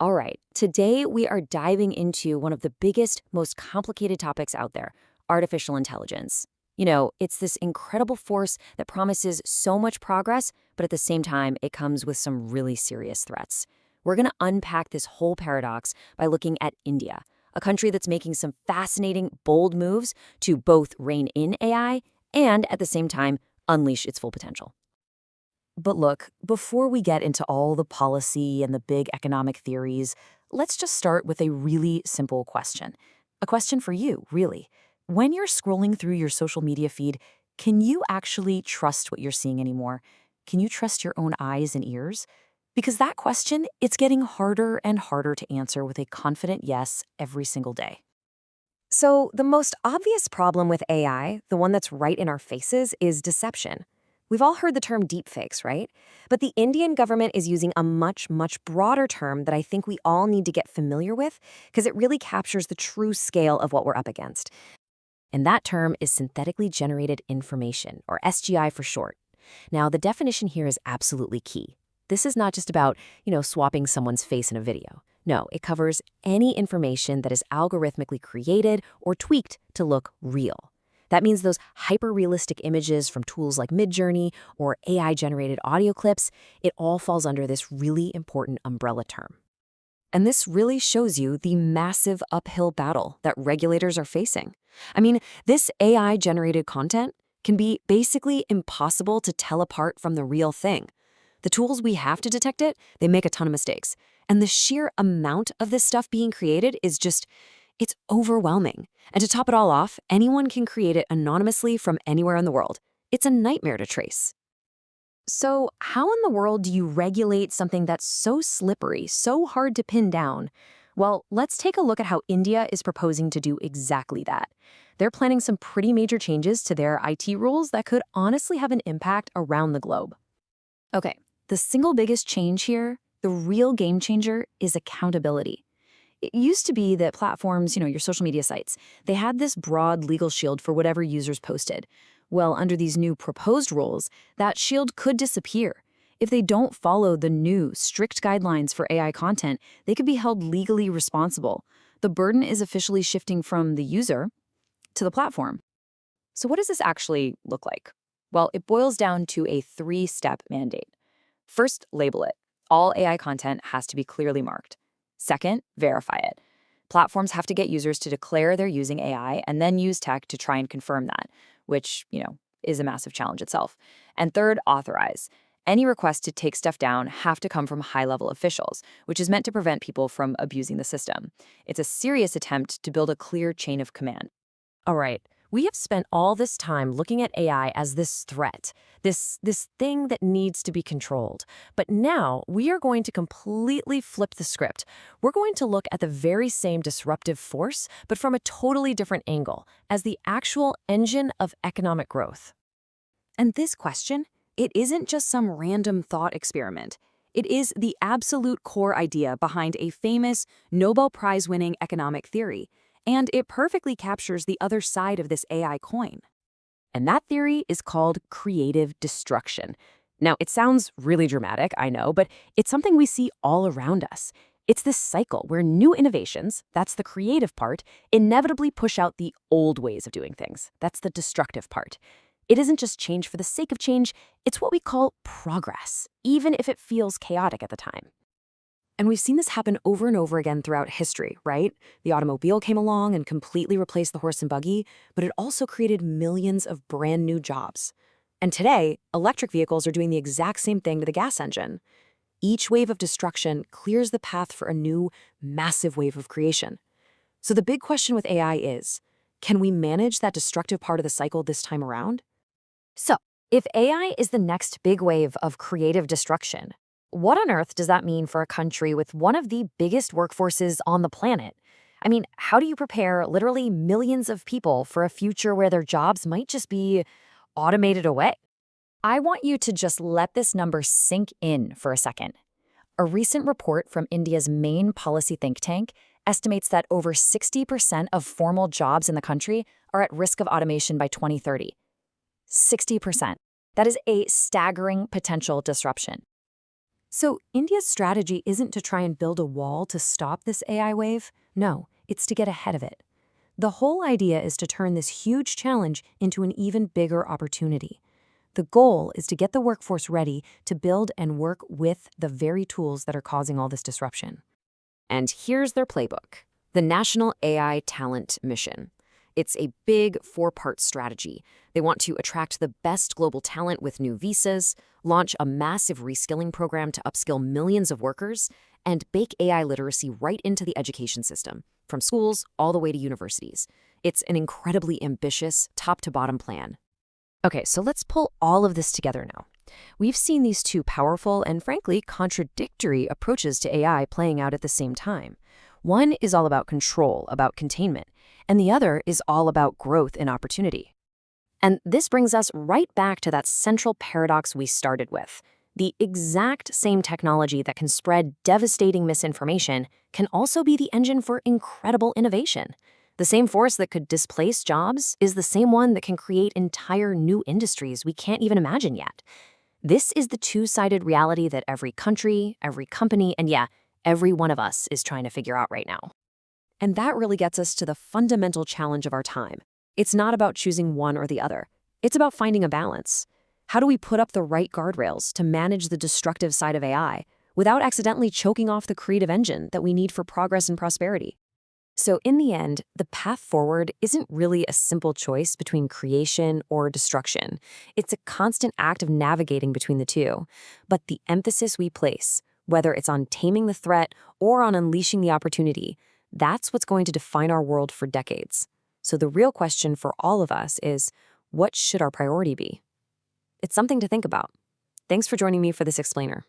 All right, today we are diving into one of the biggest, most complicated topics out there, artificial intelligence. It's this incredible force that promises so much progress, but at the same time, it comes with some really serious threats. We're going to unpack this whole paradox by looking at India, a country that's making some fascinating, bold moves to both rein in AI and at the same time, unleash its full potential. But look, before we get into all the policy and the big economic theories, let's just start with a really simple question. A question for you, really. When you're scrolling through your social media feed, can you actually trust what you're seeing anymore? Can you trust your own eyes and ears? Because that question, it's getting harder and harder to answer with a confident yes every single day. So, the most obvious problem with AI, the one that's right in our faces, is deception. We've all heard the term deepfakes, right? But the Indian government is using a much, much broader term that I think we all need to get familiar with because it really captures the true scale of what we're up against. And that term is synthetically generated information, or SGI for short. Now, the definition here is absolutely key. This is not just about, swapping someone's face in a video. No, it covers any information that is algorithmically created or tweaked to look real. That means those hyper-realistic images from tools like Midjourney or AI-generated audio clips, it all falls under this really important umbrella term. And this really shows you the massive uphill battle that regulators are facing. I mean, this AI-generated content can be basically impossible to tell apart from the real thing. The tools we have to detect it, they make a ton of mistakes. And the sheer amount of this stuff being created is just, it's overwhelming. And to top it all off, anyone can create it anonymously from anywhere in the world. It's a nightmare to trace. So, how in the world do you regulate something that's so slippery, so hard to pin down? Well, let's take a look at how India is proposing to do exactly that. They're planning some pretty major changes to their IT rules that could honestly have an impact around the globe. Okay, the single biggest change here, the real game changer, is accountability. It used to be that platforms, your social media sites, they had this broad legal shield for whatever users posted. Well, under these new proposed rules, that shield could disappear. If they don't follow the new, strict guidelines for AI content, they could be held legally responsible. The burden is officially shifting from the user to the platform. So what does this actually look like? Well, it boils down to a three-step mandate. First, label it. All AI content has to be clearly marked. Second, verify it. Platforms have to get users to declare they're using AI and then use tech to try and confirm that, which, is a massive challenge itself. And third, authorize. Any requests to take stuff down have to come from high-level officials, which is meant to prevent people from abusing the system. It's a serious attempt to build a clear chain of command. All right, we have spent all this time looking at AI as this threat, this thing that needs to be controlled. But now we are going to completely flip the script. We're going to look at the very same disruptive force, but from a totally different angle, as the actual engine of economic growth. And this question, it isn't just some random thought experiment. It is the absolute core idea behind a famous Nobel Prize-winning economic theory. And it perfectly captures the other side of this AI coin. And that theory is called creative destruction. Now, it sounds really dramatic, I know, but it's something we see all around us. It's this cycle where new innovations, that's the creative part, inevitably push out the old ways of doing things. That's the destructive part. It isn't just change for the sake of change, it's what we call progress, even if it feels chaotic at the time. And we've seen this happen over and over again throughout history, right? The automobile came along and completely replaced the horse and buggy, but it also created millions of brand new jobs. And today, electric vehicles are doing the exact same thing to the gas engine. Each wave of destruction clears the path for a new, massive wave of creation. So the big question with AI is, can we manage that destructive part of the cycle this time around? So, if AI is the next big wave of creative destruction, what on earth does that mean for a country with one of the biggest workforces on the planet? I mean, how do you prepare literally millions of people for a future where their jobs might just be automated away? I want you to just let this number sink in for a second. A recent report from India's main policy think tank estimates that over 60% of formal jobs in the country are at risk of automation by 2030. 60%. That is a staggering potential disruption. So, India's strategy isn't to try and build a wall to stop this AI wave. No, it's to get ahead of it. The whole idea is to turn this huge challenge into an even bigger opportunity. The goal is to get the workforce ready to build and work with the very tools that are causing all this disruption. And here's their playbook, the National AI Talent Mission. It's a big 4-part strategy. They want to attract the best global talent with new visas, launch a massive reskilling program to upskill millions of workers, and bake AI literacy right into the education system, from schools all the way to universities. It's an incredibly ambitious, top-to-bottom plan. Okay, so let's pull all of this together now. We've seen these two powerful and frankly contradictory approaches to AI playing out at the same time. One is all about control, about containment, and the other is all about growth and opportunity. And this brings us right back to that central paradox we started with. The exact same technology that can spread devastating misinformation can also be the engine for incredible innovation. The same force that could displace jobs is the same one that can create entire new industries we can't even imagine yet. This is the two-sided reality that every country, every company, and yeah, every one of us is trying to figure out right now. And that really gets us to the fundamental challenge of our time. It's not about choosing one or the other. It's about finding a balance. How do we put up the right guardrails to manage the destructive side of AI without accidentally choking off the creative engine that we need for progress and prosperity? So in the end, the path forward isn't really a simple choice between creation or destruction. It's a constant act of navigating between the two. But the emphasis we place, whether it's on taming the threat or on unleashing the opportunity, that's what's going to define our world for decades. So the real question for all of us is, what should our priority be? It's something to think about. Thanks for joining me for this explainer.